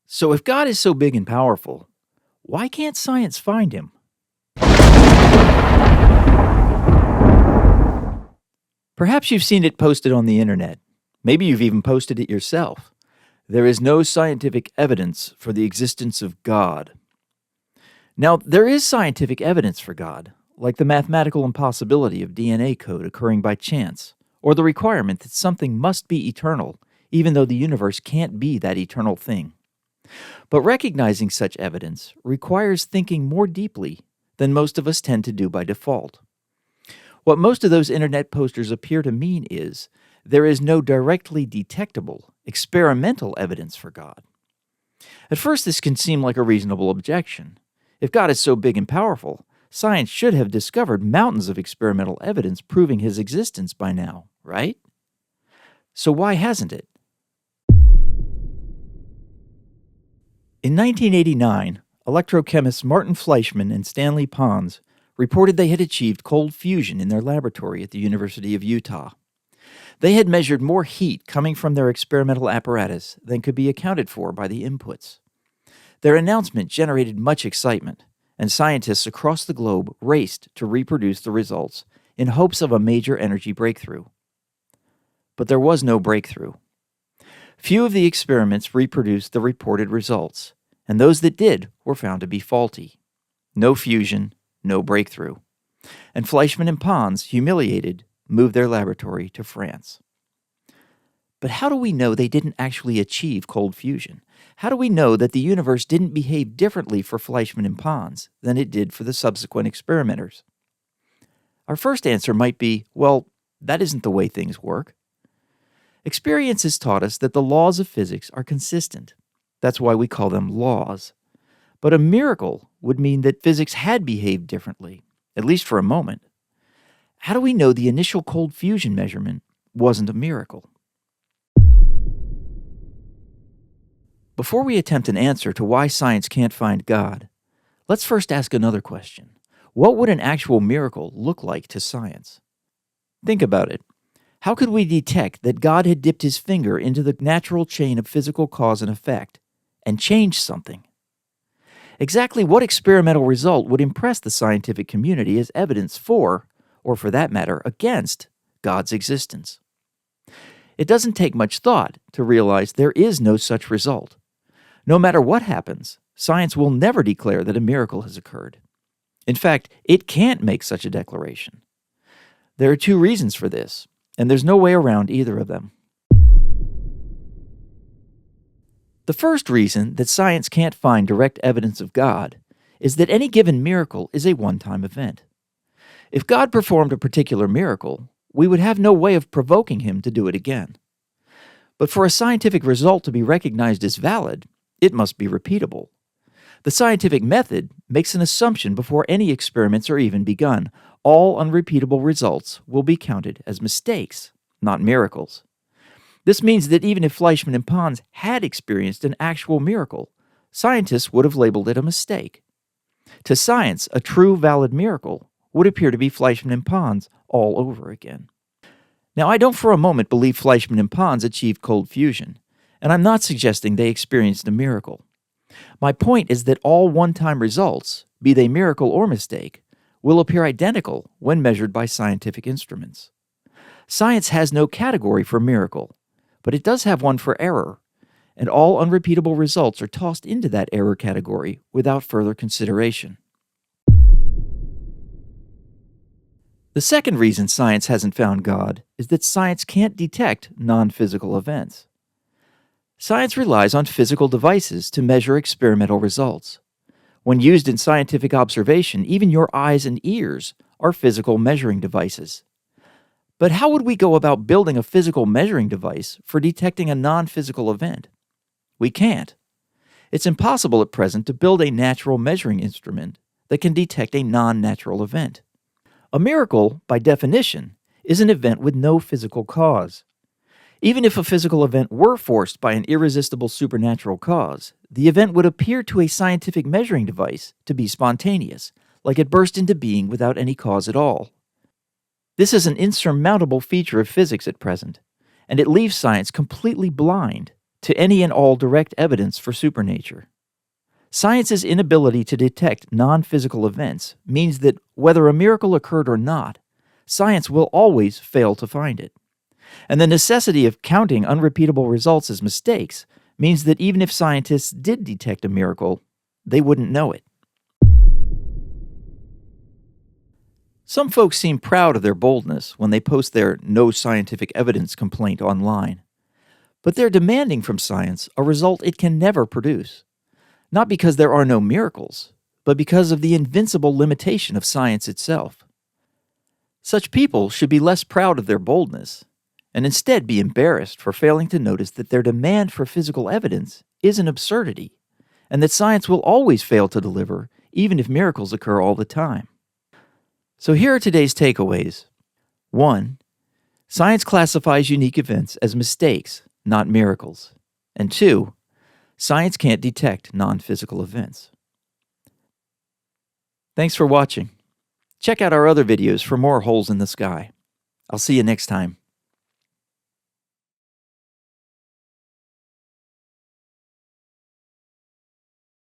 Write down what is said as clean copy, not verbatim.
So if God is so big and powerful, why can't science find him? Perhaps you've seen it posted on the internet. Maybe you've even posted it yourself. There is no scientific evidence for the existence of God. Now, there is scientific evidence for God, like the mathematical impossibility of DNA code occurring by chance, or the requirement that something must be eternal, even though the universe can't be that eternal thing. But recognizing such evidence requires thinking more deeply than most of us tend to do by default. What most of those internet posters appear to mean is there is no directly detectable, experimental evidence for God. At first, this can seem like a reasonable objection. If God is so big and powerful, science should have discovered mountains of experimental evidence proving his existence by now, right? So why hasn't it? In 1989, electrochemists Martin Fleischmann and Stanley Pons reported they had achieved cold fusion in their laboratory at the University of Utah. They had measured more heat coming from their experimental apparatus than could be accounted for by the inputs. Their announcement generated much excitement, and scientists across the globe raced to reproduce the results in hopes of a major energy breakthrough. But there was no breakthrough. Few of the experiments reproduced the reported results, and those that did were found to be faulty. No fusion, no breakthrough. And Fleischmann and Pons, humiliated, moved their laboratory to France. But how do we know they didn't actually achieve cold fusion? How do we know that the universe didn't behave differently for Fleischmann and Pons than it did for the subsequent experimenters? Our first answer might be, well, that isn't the way things work. Experience has taught us that the laws of physics are consistent. That's why we call them laws. But a miracle would mean that physics had behaved differently, at least for a moment. How do we know the initial cold fusion measurement wasn't a miracle? Before we attempt an answer to why science can't find God, let's first ask another question. What would an actual miracle look like to science? Think about it. How could we detect that God had dipped his finger into the natural chain of physical cause and effect and changed something? Exactly what experimental result would impress the scientific community as evidence for, or for that matter, against, God's existence? It doesn't take much thought to realize there is no such result. No matter what happens, science will never declare that a miracle has occurred. In fact, it can't make such a declaration. There are two reasons for this, and there's no way around either of them. The first reason that science can't find direct evidence of God is that any given miracle is a one-time event. If God performed a particular miracle, we would have no way of provoking him to do it again. But for a scientific result to be recognized as valid, it must be repeatable. The scientific method makes an assumption before any experiments are even begun. All unrepeatable results will be counted as mistakes, not miracles. This means that even if Fleischmann and Pons had experienced an actual miracle, scientists would have labeled it a mistake. To science, a true, valid miracle would appear to be Fleischmann and Pons all over again. Now, I don't for a moment believe Fleischmann and Pons achieved cold fusion, and I'm not suggesting they experienced a miracle. My point is that all one-time results, be they miracle or mistake, will appear identical when measured by scientific instruments. Science has no category for miracle, but it does have one for error, and all unrepeatable results are tossed into that error category without further consideration. The second reason science hasn't found God is that science can't detect non-physical events. Science relies on physical devices to measure experimental results. When used in scientific observation, even your eyes and ears are physical measuring devices. But how would we go about building a physical measuring device for detecting a non-physical event? We can't. It's impossible at present to build a natural measuring instrument that can detect a non-natural event. A miracle, by definition, is an event with no physical cause. Even if a physical event were forced by an irresistible supernatural cause, the event would appear to a scientific measuring device to be spontaneous, like it burst into being without any cause at all. This is an insurmountable feature of physics at present, and it leaves science completely blind to any and all direct evidence for supernature. Science's inability to detect non-physical events means that whether a miracle occurred or not, science will always fail to find it. And the necessity of counting unrepeatable results as mistakes means that even if scientists did detect a miracle, they wouldn't know it. Some folks seem proud of their boldness when they post their no scientific evidence complaint online. But they're demanding from science a result it can never produce. Not because there are no miracles, but because of the invincible limitation of science itself. Such people should be less proud of their boldness, and instead be embarrassed for failing to notice that their demand for physical evidence is an absurdity, and that science will always fail to deliver, even if miracles occur all the time. So here are today's takeaways. 1. Science classifies unique events as mistakes, not miracles. And 2. Science can't detect non-physical events. Thanks for watching. Check out our other videos for more holes in the sky. I'll see you next time.